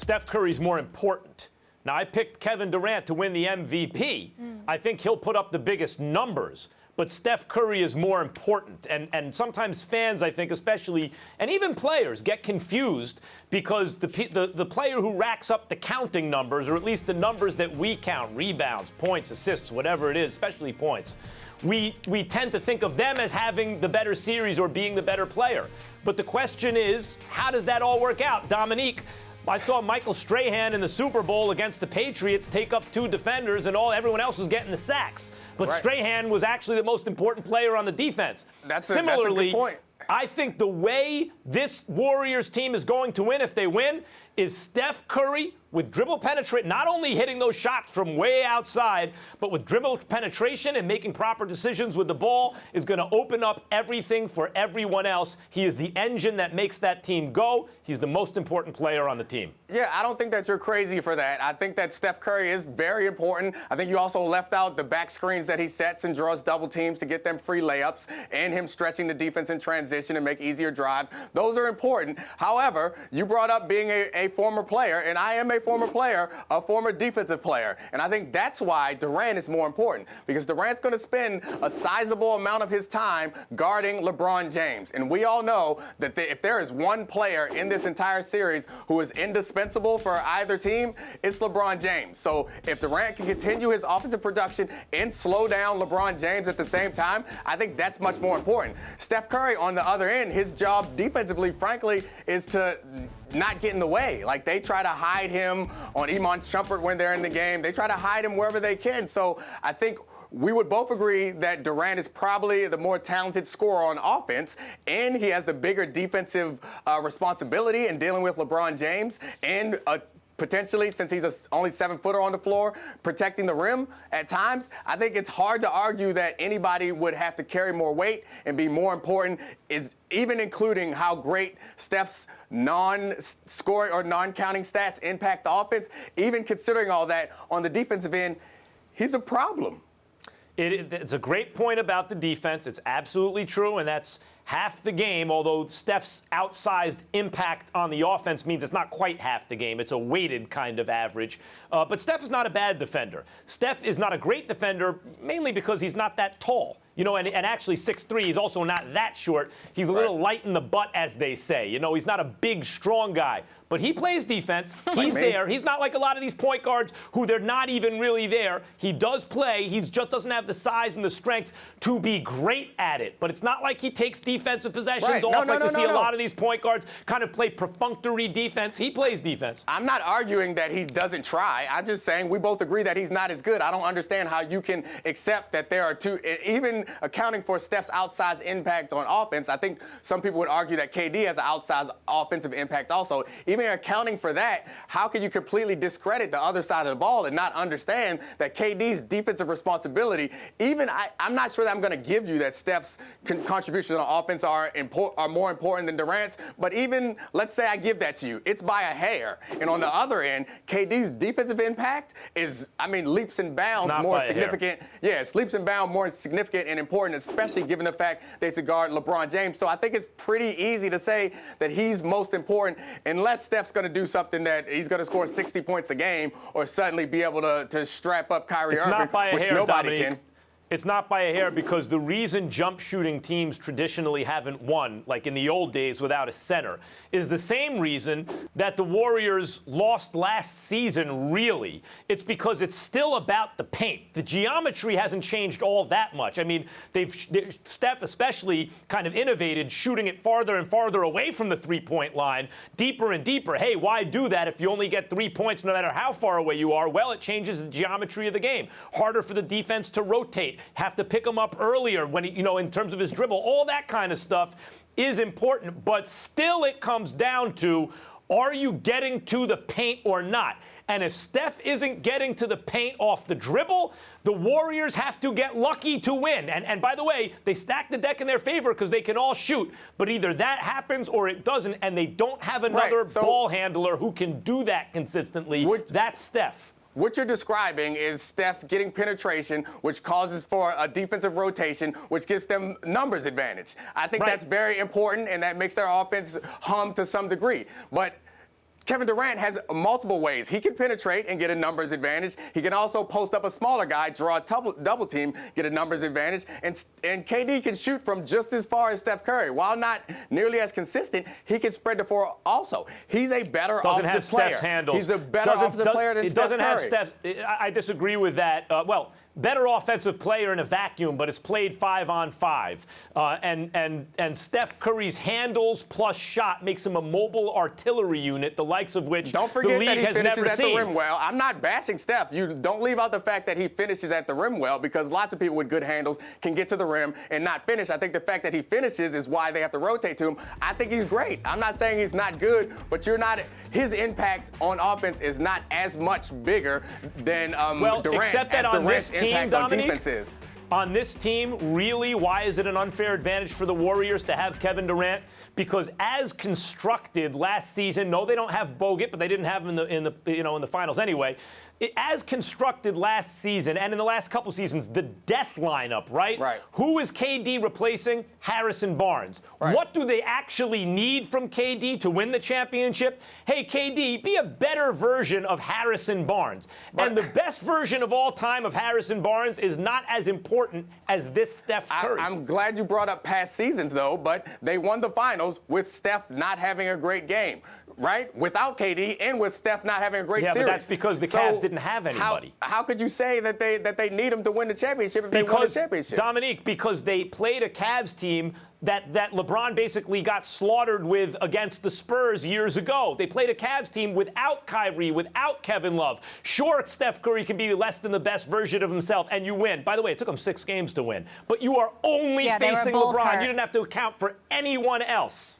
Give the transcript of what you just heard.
Steph Curry's more important. Now, I picked Kevin Durant to win the MVP. I think he'll put up the biggest numbers. But Steph Curry is more important. And sometimes fans, I think, especially, and even players, get confused because the player who racks up the counting numbers, or at least the numbers that we count, rebounds, points, assists, whatever it is, especially points, we tend to think of them as having the better series or being the better player. But the question is, how does that all work out? Domonique, I saw Michael Strahan in the Super Bowl against the Patriots take up 2 defenders, and everyone else was getting the sacks. But right. Strahan was actually the most important player on the defense. Similarly, that's a good point. I think the way this Warriors team is going to win, if they win, is Steph Curry with dribble penetration, not only hitting those shots from way outside, but with dribble penetration and making proper decisions with the ball, is going to open up everything for everyone else. He is the engine that makes that team go. He's the most important player on the team. Yeah, I don't think that you're crazy for that. I think that Steph Curry is very important. I think you also left out the back screens that he sets and draws double teams to get them free layups, and him stretching the defense in transition and make easier drives. Those are important. However, you brought up being a former player, and I am a former player, a former defensive player. And I think that's why Durant is more important, because Durant's going to spend a sizable amount of his time guarding LeBron James. And we all know that if there is one player in this entire series who is indispensable for either team, it's LeBron James. So if Durant can continue his offensive production and slow down LeBron James at the same time, I think that's much more important. Steph Curry, on the other end, his job defensively, frankly, is to not get in the way. Like, they try to hide him on Iman Shumpert when they're in the game. They try to hide him wherever they can. So I think we would both agree that Durant is probably the more talented scorer on offense, and he has the bigger defensive responsibility in dealing with LeBron James, and potentially, since he's only 7-footer on the floor, protecting the rim at times. I think it's hard to argue that anybody would have to carry more weight and be more important, even including how great Steph's non-scoring or non-counting stats impact the offense. Even considering all that, on the defensive end, he's a problem. It's a great point about the defense. It's absolutely true, and that's half the game, although Steph's outsized impact on the offense means it's not quite half the game. It's a weighted kind of average. But Steph is not a bad defender. Steph is not a great defender, mainly because he's not that tall. You know, and actually 6'3", he's also not that short. He's a little light in the butt, as they say. You know, he's not a big, strong guy. But he plays defense. He's there. He's not like a lot of these point guards who they're not even really there. He does play. He just doesn't have the size and the strength to be great at it. But it's not like he takes defensive possessions off like we see a lot of these point guards kind of play perfunctory defense. He plays defense. I'm not arguing that he doesn't try. I'm just saying we both agree that he's not as good. I don't understand how you can accept that there are two, even accounting for Steph's outsized impact on offense. I think some people would argue that KD has an outsized offensive impact also. Even accounting for that, how can you completely discredit the other side of the ball and not understand that KD's defensive responsibility, I'm not sure that I'm going to give you that Steph's contributions on offense are more important than Durant's, but even, let's say I give that to you, it's by a hair. And on the other end, KD's defensive impact is, leaps and bounds more significant. Yeah, it's leaps and bounds more significant and important, especially given the fact they guard LeBron James. So I think it's pretty easy to say that he's most important, unless Steph's going to do something that he's going to score 60 points a game or suddenly be able to strap up Kyrie Irving, which nobody can. It's not by a hair, because the reason jump shooting teams traditionally haven't won, like in the old days without a center, is the same reason that the Warriors lost last season, really. It's because it's still about the paint. The geometry hasn't changed all that much. Steph especially kind of innovated, shooting it farther and farther away from the three-point line, deeper and deeper. Hey, why do that if you only get 3 points no matter how far away you are? Well, it changes the geometry of the game. Harder for the defense to rotate. Have to pick him up earlier when in terms of his dribble. All that kind of stuff is important, but still it comes down to, are you getting to the paint or not? And if Steph isn't getting to the paint off the dribble, the Warriors have to get lucky to win. And by the way, they stack the deck in their favor because they can all shoot. But either that happens or it doesn't, and they don't have another ball handler who can do that consistently. That's Steph. What you're describing is Steph getting penetration, which causes for a defensive rotation, which gives them numbers advantage. I think that's very important, and that makes their offense hum to some degree. But Kevin Durant has multiple ways. He can penetrate and get a numbers advantage. He can also post up a smaller guy, draw a double team, get a numbers advantage. And KD can shoot from just as far as Steph Curry. While not nearly as consistent, he can spread the floor also. He's a better offensive player. Steph's handles. He's a better offensive player than Steph Curry. It doesn't have Steph. I disagree with that. Better offensive player in a vacuum, but it's played 5-on-5. And Steph Curry's handles plus shot makes him a mobile artillery unit, the likes of which don't forget the league that he has finishes never at seen. the rim well. I'm not bashing Steph. You don't leave out the fact that he finishes at the rim well, because lots of people with good handles can get to the rim and not finish. I think the fact that he finishes is why they have to rotate to him. I think he's great. I'm not saying he's not good, but his impact on offense is not as much bigger than Durant's. Except that on this team, Dominique, on this team, really, why is it an unfair advantage for the Warriors to have Kevin Durant? Because as constructed last season, no, they don't have Bogut, but they didn't have him in the finals anyway. As constructed last season and in the last couple seasons, the death lineup, right? Right. Who is KD replacing? Harrison Barnes. Right. What do they actually need from KD to win the championship? Hey, KD, be a better version of Harrison Barnes. Right. And the best version of all time of Harrison Barnes is not as important as this Steph Curry. I'm glad you brought up past seasons, though, but they won the finals with Steph not having a great game, right? Without KD and with Steph not having a great series. Yeah, but that's because the Cavs didn't have anybody. How could you say that they need him to win the championship if they won the championship? Dominique, because they played a Cavs team that LeBron basically got slaughtered with against the Spurs years ago. They played a Cavs team without Kyrie, without Kevin Love. Sure, Steph Curry can be less than the best version of himself, and you win. By the way, it took him 6 games to win. But you are only facing LeBron. You didn't have to account for anyone else.